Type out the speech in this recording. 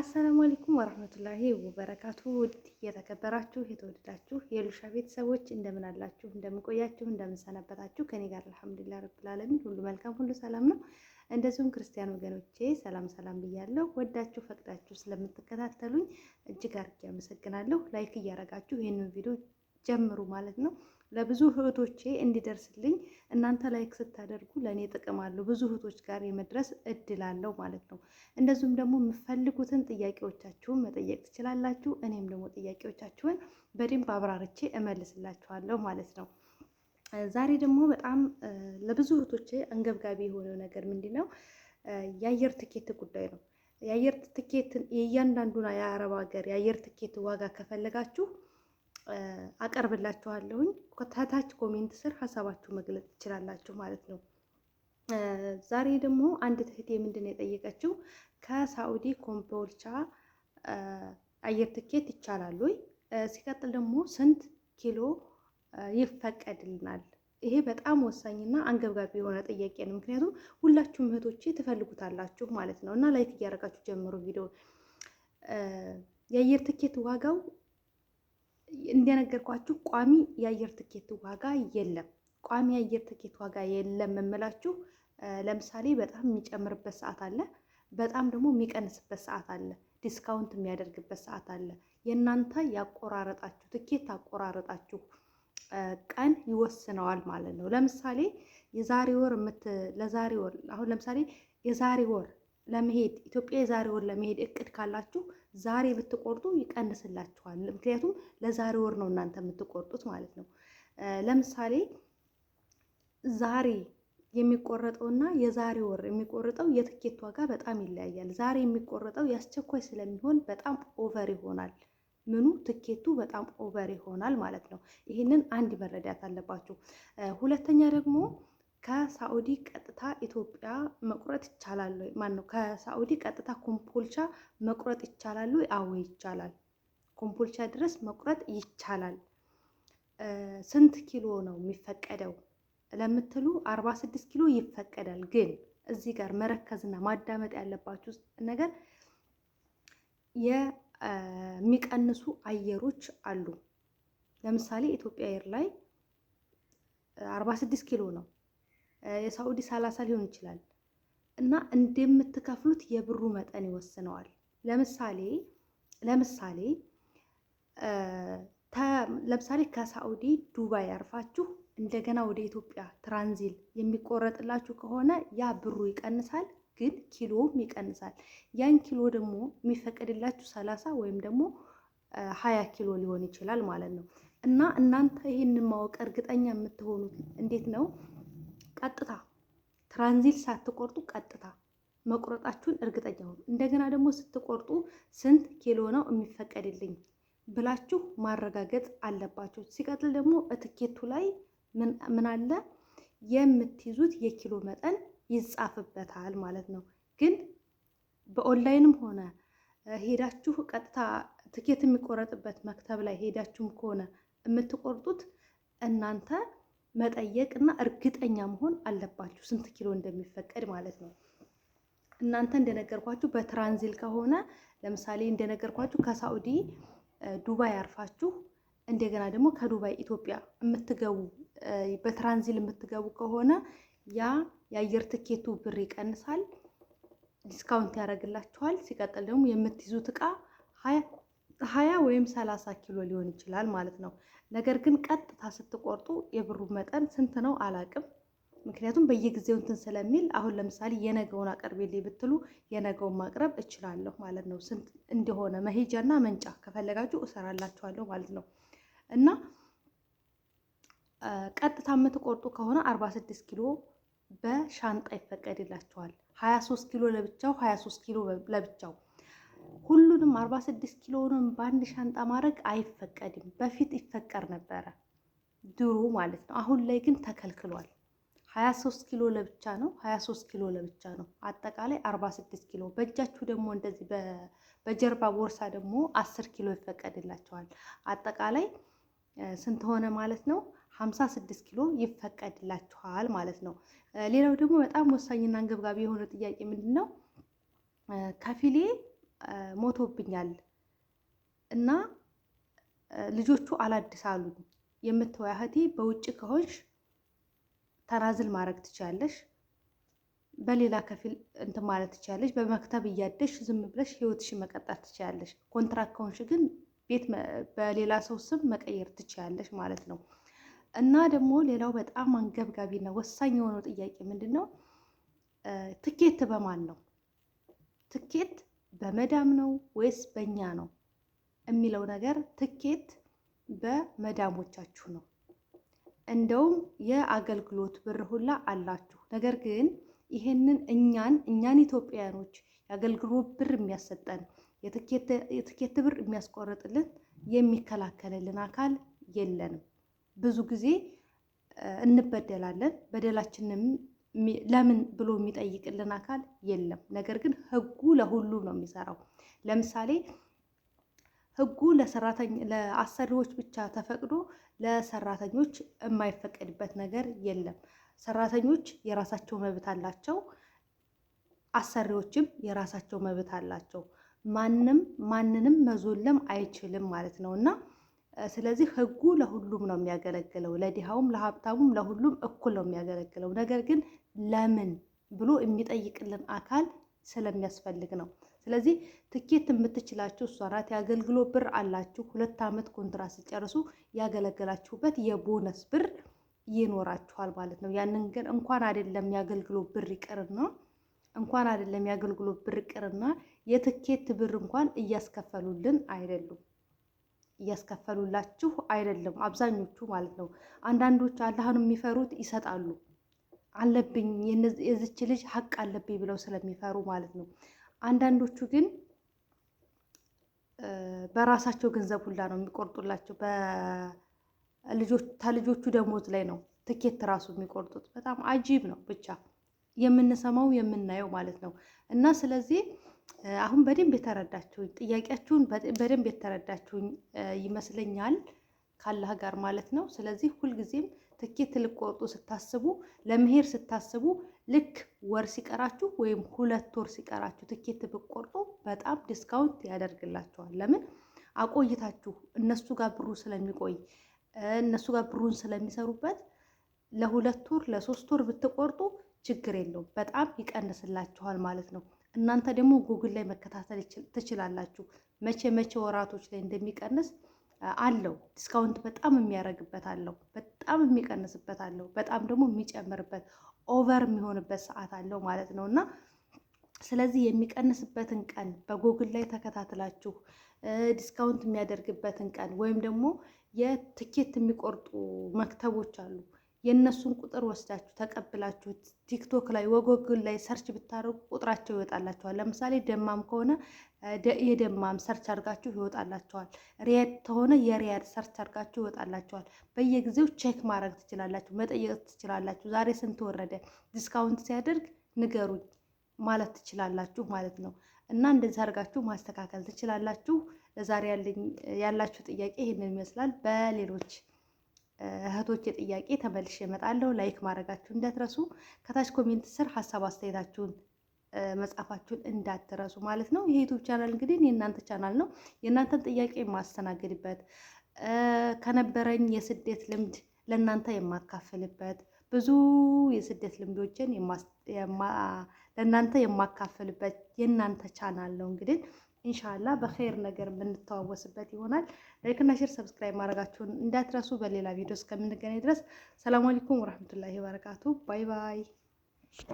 አሰላሙ አለይኩም ወራህመቱላሂ ወበረካቱ። ውድ የተከበራችሁ የተወደዳችሁ የሉሻ ቤተሰቦች እንደምን አላችሁ? እንደምን ቆያችሁ? እንደምን ሰነበታችሁ? ከኔ ጋር አልሐምዱሊላህ ረብል ዓለሚን ሁሉ መልካም፣ ሁሉ ሰላም ነው። እንደዚሁም ክርስቲያን ወገኖቼ ሰላም ሰላም ብያለሁ። ወዳችሁ ፈቅዳችሁ ስለምትከታተሉኝ እጅግ አድርጌ አመሰግናለሁ። ላይክ እያደረጋችሁ ይህንን ቪዲዮ ጀምሩ ማለት ነው። ለብዙ እህቶቼ እንዲደርስልኝ እናንተ ላይክ ስታደርጉ ለእኔ ጥቅም አለው፣ ብዙ እህቶች ጋር የመድረስ እድል አለው ማለት ነው። እንደዚሁም ደግሞ የምፈልጉትን ጥያቄዎቻችሁን መጠየቅ ትችላላችሁ። እኔም ደግሞ ጥያቄዎቻችሁን በደንብ አብራርቼ እመልስላችኋለሁ ማለት ነው። ዛሬ ደግሞ በጣም ለብዙ እህቶቼ አንገብጋቢ የሆነው ነገር ምንድን ነው? የአየር ትኬት ጉዳይ ነው። የአየር ትኬትን የእያንዳንዱን የአረብ ሀገር የአየር ትኬት ዋጋ ከፈለጋችሁ አቀርብላችኋለሁኝ። ከታች ኮሜንት ስር ሀሳባችሁ መግለጽ ትችላላችሁ ማለት ነው። ዛሬ ደግሞ አንድ እህቴ ምንድን ነው የጠየቀችው? ከሳኡዲ ኮምቦልቻ አየር ትኬት ይቻላል ወይ? ሲቀጥል ደግሞ ስንት ኪሎ ይፈቀድልናል? ይሄ በጣም ወሳኝና አንገብጋቢ የሆነ ጥያቄ ነው። ምክንያቱም ሁላችሁም እህቶቼ ትፈልጉታላችሁ ማለት ነው። እና ላይክ እያደረጋችሁ ጀምሮ ቪዲዮ የአየር ትኬት ዋጋው እንደነገርኳችሁ ቋሚ የአየር ትኬት ዋጋ የለም። ቋሚ የአየር ትኬት ዋጋ የለም የምላችሁ ለምሳሌ በጣም የሚጨምርበት ሰዓት አለ፣ በጣም ደግሞ የሚቀንስበት ሰዓት አለ፣ ዲስካውንት የሚያደርግበት ሰዓት አለ። የእናንተ ያቆራረጣችሁ ትኬት አቆራረጣችሁ ቀን ይወስነዋል ማለት ነው። ለምሳሌ የዛሬ ወር ለዛሬ ወር አሁን ለምሳሌ የዛሬ ወር ለመሄድ ኢትዮጵያ የዛሬ ወር ለመሄድ እቅድ ካላችሁ ዛሬ ብትቆርጡ ይቀንስላችኋል። ምክንያቱም ለዛሬ ወር ነው እናንተ የምትቆርጡት ማለት ነው። ለምሳሌ ዛሬ የሚቆረጠውና የዛሬ ወር የሚቆረጠው የትኬት ዋጋ በጣም ይለያያል። ዛሬ የሚቆረጠው የአስቸኳይ ስለሚሆን በጣም ኦቨር ይሆናል። ምኑ ትኬቱ በጣም ኦቨር ይሆናል ማለት ነው። ይህንን አንድ መረዳት አለባችሁ። ሁለተኛ ደግሞ ከሳኡዲ ቀጥታ ኢትዮጵያ መቁረጥ ይቻላል ወይ? ማን ነው ከሳኡዲ ቀጥታ ኮምቦልቻ መቁረጥ ይቻላል ወይ? አዎ ይቻላል። ኮምቦልቻ ድረስ መቁረጥ ይቻላል። ስንት ኪሎ ነው የሚፈቀደው ለምትሉ 46 ኪሎ ይፈቀዳል። ግን እዚህ ጋር መረከዝና ማዳመጥ ያለባችሁ ነገር የሚቀንሱ አየሮች አሉ። ለምሳሌ ኢትዮጵያ አየር ላይ 46 ኪሎ ነው፣ የሳኡዲ 30 ሊሆን ይችላል። እና እንደምትከፍሉት የብሩ መጠን ይወስነዋል። ለምሳሌ ከሳኡዲ ዱባይ አርፋችሁ እንደገና ወደ ኢትዮጵያ ትራንዚል የሚቆረጥላችሁ ከሆነ ያ ብሩ ይቀንሳል፣ ግን ኪሎም ይቀንሳል። ያን ኪሎ ደግሞ የሚፈቀድላችሁ 30 ወይም ደግሞ 20 ኪሎ ሊሆን ይችላል ማለት ነው። እና እናንተ ይህንን ማወቅ እርግጠኛ የምትሆኑት እንዴት ነው? ቀጥታ ትራንዚት ሳትቆርጡ ቀጥታ መቁረጣችሁን እርግጠኛ ሁኑ። እንደገና ደግሞ ስትቆርጡ ስንት ኪሎ ነው የሚፈቀድልኝ ብላችሁ ማረጋገጥ አለባችሁ። ሲቀጥል ደግሞ ትኬቱ ላይ ምን አለ? የምትይዙት የኪሎ መጠን ይጻፍበታል ማለት ነው። ግን በኦንላይንም ሆነ ሄዳችሁ ቀጥታ ትኬት የሚቆረጥበት መክተብ ላይ ሄዳችሁም ከሆነ የምትቆርጡት እናንተ መጠየቅ እና እርግጠኛ መሆን አለባችሁ ስንት ኪሎ እንደሚፈቀድ ማለት ነው። እናንተ እንደነገርኳችሁ በትራንዚል ከሆነ ለምሳሌ እንደነገርኳችሁ ከሳኡዲ ዱባይ አርፋችሁ እንደገና ደግሞ ከዱባይ ኢትዮጵያ የምትገቡ በትራንዚል የምትገቡ ከሆነ ያ የአየር ትኬቱ ብር ይቀንሳል፣ ዲስካውንት ያደርግላችኋል። ሲቀጥል ደግሞ የምትይዙት እቃ 20 ወይም 30 ኪሎ ሊሆን ይችላል ማለት ነው። ነገር ግን ቀጥታ ስትቆርጡ የብሩ መጠን ስንት ነው አላቅም። ምክንያቱም በየጊዜው እንትን ስለሚል አሁን ለምሳሌ የነገውን አቅርቤልኝ ብትሉ የነገውን ማቅረብ እችላለሁ ማለት ነው። ስንት እንደሆነ መሄጃና መንጫ ከፈለጋችሁ እሰራላችኋለሁ ማለት ነው። እና ቀጥታ የምትቆርጡ ከሆነ 46 ኪሎ በሻንጣ ይፈቀድላችኋል። 23 ኪሎ ለብቻው፣ 23 ኪሎ ለብቻው። ሁሉንም 46 ኪሎንም በአንድ ሻንጣ ማድረግ አይፈቀድም። በፊት ይፈቀድ ነበረ ድሮ ማለት ነው። አሁን ላይ ግን ተከልክሏል። 23 ኪሎ ለብቻ ነው፣ 23 ኪሎ ለብቻ ነው። አጠቃላይ 46 ኪሎ። በእጃችሁ ደግሞ እንደዚህ በጀርባ ቦርሳ ደግሞ 10 ኪሎ ይፈቀድላቸዋል። አጠቃላይ ስንት ሆነ ማለት ነው? 56 ኪሎ ይፈቀድላችኋል ማለት ነው። ሌላው ደግሞ በጣም ወሳኝና አንገብጋቢ የሆነ ጥያቄ ምንድን ነው? ከፊሌ ሞቶብኛል እና ልጆቹ አላድስ አሉኝ። የምትወያ እህቴ በውጭ ከሆንሽ ተናዝል ማድረግ ትችያለሽ፣ በሌላ ከፊል እንትን ማለት ትችያለሽ። በመክተብ እያደሽ ዝም ብለሽ ህይወትሽን መቀጠል ትችያለሽ። ኮንትራክት ከሆንሽ ግን ቤት በሌላ ሰው ስም መቀየር ትችያለሽ ማለት ነው። እና ደግሞ ሌላው በጣም አንገብጋቢና ወሳኝ የሆነው ጥያቄ ምንድን ነው? ትኬት በማን ነው? ትኬት በመዳም ነው ወይስ በእኛ ነው የሚለው ነገር፣ ትኬት በመዳሞቻችሁ ነው። እንደውም የአገልግሎት ብር ሁላ አላችሁ። ነገር ግን ይሄንን እኛን ኢትዮጵያውያኖች የአገልግሎት ብር የሚያሰጠን የትኬት ብር የሚያስቆርጥልን የሚከላከልልን አካል የለንም። ብዙ ጊዜ እንበደላለን። በደላችንም ለምን ብሎ የሚጠይቅልን አካል የለም። ነገር ግን ህጉ ለሁሉም ነው የሚሰራው። ለምሳሌ ህጉ ለአሰሪዎች ብቻ ተፈቅዶ ለሰራተኞች የማይፈቀድበት ነገር የለም። ሰራተኞች የራሳቸው መብት አላቸው፣ አሰሪዎችም የራሳቸው መብት አላቸው። ማንንም መዞለም አይችልም ማለት ነው። እና ስለዚህ ህጉ ለሁሉም ነው የሚያገለግለው፣ ለድሃውም ለሀብታሙም ለሁሉም እኩል ነው የሚያገለግለው። ነገር ግን ለምን ብሎ የሚጠይቅልን አካል ስለሚያስፈልግ ነው። ስለዚህ ትኬት የምትችላችሁ እሷ ናት። የአገልግሎት ብር አላችሁ። 2 ዓመት ኮንትራት ሲጨርሱ ያገለገላችሁበት የቦነስ ብር ይኖራችኋል ማለት ነው። ያንን ግን እንኳን አይደለም የአገልግሎት ብር ይቅርና የትኬት ብር እንኳን እያስከፈሉልን አይደሉም፣ እያስከፈሉላችሁ አይደለም አብዛኞቹ ማለት ነው። አንዳንዶች አላህን የሚፈሩት ይሰጣሉ፣ አለብኝ የዚች ልጅ ሀቅ አለብኝ ብለው ስለሚፈሩ ማለት ነው። አንዳንዶቹ ግን በራሳቸው ገንዘብ ሁላ ነው የሚቆርጡላቸው። ከልጆቹ ደሞዝ ላይ ነው ትኬት ራሱ የሚቆርጡት። በጣም አጂብ ነው ብቻ የምንሰማው የምናየው ማለት ነው። እና ስለዚህ አሁን በደንብ የተረዳችሁኝ ጥያቄያችሁን በደንብ የተረዳችሁኝ ይመስለኛል ካላህ ጋር ማለት ነው። ስለዚህ ሁልጊዜም ትኬት ልቆርጡ ስታስቡ፣ ለመሄድ ስታስቡ ልክ ወር ሲቀራችሁ ወይም 2 ወር ሲቀራችሁ ትኬት ብቆርጡ በጣም ዲስካውንት ያደርግላችኋል። ለምን አቆይታችሁ እነሱ ጋር ብሩ ስለሚቆይ እነሱ ጋር ብሩን ስለሚሰሩበት ለ2 ወር ለ3 ወር ብትቆርጡ ችግር የለውም፣ በጣም ይቀንስላችኋል ማለት ነው። እናንተ ደግሞ ጉግል ላይ መከታተል ትችላላችሁ መቼ ወራቶች ላይ እንደሚቀንስ አለው። ዲስካውንት በጣም የሚያደርግበት አለው፣ በጣም የሚቀንስበት አለው፣ በጣም ደግሞ የሚጨምርበት ኦቨር የሚሆንበት ሰዓት አለው ማለት ነው። እና ስለዚህ የሚቀንስበትን ቀን በጉግል ላይ ተከታትላችሁ ዲስካውንት የሚያደርግበትን ቀን ወይም ደግሞ የትኬት የሚቆርጡ መክተቦች አሉ፣ የእነሱን ቁጥር ወስዳችሁ ተቀብላችሁ ቲክቶክ ላይ ወጎግል ላይ ሰርች ብታደርጉ ቁጥራቸው ይወጣላችኋል። ለምሳሌ ደማም ከሆነ የደማም ሰርች አድርጋችሁ ይወጣላችኋል። ሪያድ ከሆነ የሪያድ ሰርች አድርጋችሁ ይወጣላችኋል። በየጊዜው ቼክ ማድረግ ትችላላችሁ፣ መጠየቅ ትችላላችሁ። ዛሬ ስንት ወረደ፣ ዲስካውንት ሲያደርግ ንገሩኝ ማለት ትችላላችሁ ማለት ነው። እና እንደዚህ አድርጋችሁ ማስተካከል ትችላላችሁ። ለዛሬ ያላችሁ ጥያቄ ይህንን ይመስላል። በሌሎች እህቶች ጥያቄ ተመልሼ እመጣለሁ። ላይክ ማድረጋችሁ እንዳትረሱ። ከታች ኮሜንት ስር ሀሳብ አስተያየታችሁን መጻፋችሁን እንዳትረሱ ማለት ነው። ይሄ ዩቲዩብ ቻናል እንግዲህ የእናንተ ቻናል ነው። የእናንተን ጥያቄ የማስተናግድበት ከነበረኝ የስደት ልምድ ለእናንተ የማካፈልበት ብዙ የስደት ልምዶችን ለእናንተ የማካፈልበት የእናንተ ቻናል ነው። እንግዲህ ኢንሻአላህ በኸይር ነገር የምንተዋወስበት ይሆናል። ላይክና ሼር ሰብስክራይብ ማድረጋችሁን እንዳትረሱ። በሌላ ቪዲዮ እስከምንገናኝ ድረስ ሰላም አለይኩም ወራህመቱላሂ ወበረካቱ። ባይ ባይ።